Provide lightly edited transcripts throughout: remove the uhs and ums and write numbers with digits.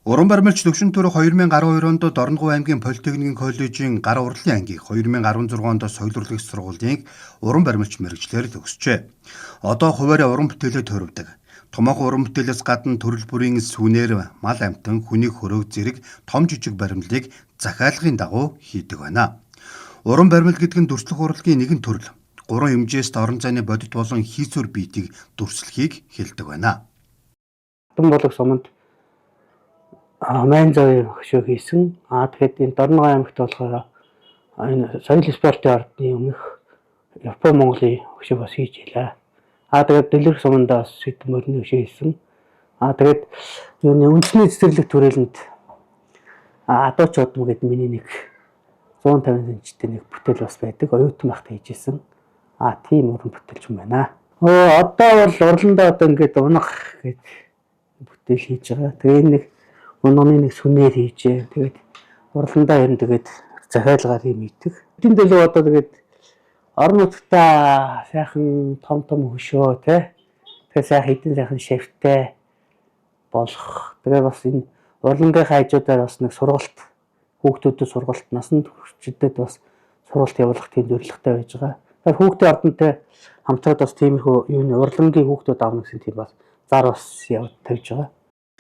Уран баримлч төвшин төрө 2012 онд Дорногов аймгийн Политехникийн коллежийн гар урлалын ангийг 2016 онд соёл урлагч сургуулийн уран баримлч мэргэжлээр төгсжээ. Одоо хуваарь уран бүтээлээ төрөвдөг. Томоохон уран бүтээлээс гадна төрөл бүрийн сүнээр мал амьтан, хүний хөрөг зэрэг том жижиг баримлыг захиалгын дагуу хийдэг байна. Уран баримл гэдэг нь дүрслэх урлагийн нэгэн төрөл. 3 хэмжээст орон зайны бодит болон хийцүр биетийг дүрслэхийг хэлдэг байна. Болог суманд Майн зоёо хөшөө хийсэн. Тэгэхээр энэ Дорногов аймагт болохоор энэ соёл спортын ордны өмнөх Япон Монголын хөшөө бас хийж илаа. Тэгээд дэлгэрэх сумандаа бас сэт мөрний хөшөө хийсэн. Тэгээд юуны үндэсний цэцэрлэг төрөлд адууч удам гэдэг миний нэг 150 см-тэй нэг бүтээл бас байдаг. Оюутан байхдаа хийжсэн. Тийм уран бүтээлч юм байна. Одоо бол урландаа одоо ингээд унах гэдэг бүтээл хийж байгаа. Тэгээ нэг өнөөний нэг сүнээр хийжээ. Тэгээд урландаа ер нь тэгээд захиалгаар юм ийдэг. Эдийн төлөв одоо тэгээд орон нутгатаа сайхан том хөшөө тий. Тэгээд сайхан эдийн сайхан шавьтай болох. Тэгээд бас энэ урлагийн хажуудаар бас нэг сургалт хүүхдүүдэд сургалт насан туршидад бас сургалт явуулах тийм зорилготой байж байгаа. Тэгэхээр хүүхдийн ордонтой хамтраад бас тиймэрхүү юуны урлагийн хүүхдүүд авна гэсэн тийм бас зар бас тавьж байгаа.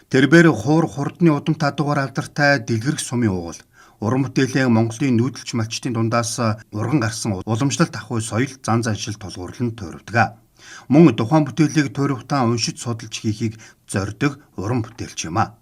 Тэрбээр хуур хурдны удам тадуугаар алдартай дэлгэрэх сумын угуул уран бүтээлийн Монголын нүүдэлч малчтын дундаас урган гарсан уламжлалт ахуй соёл зан заншил тулгуурлан төрөвдөг. Мөн тухайн бүтээлийг туйрахтаа уншиж судалж хийхийг зорддог уран бүтээлч юм а.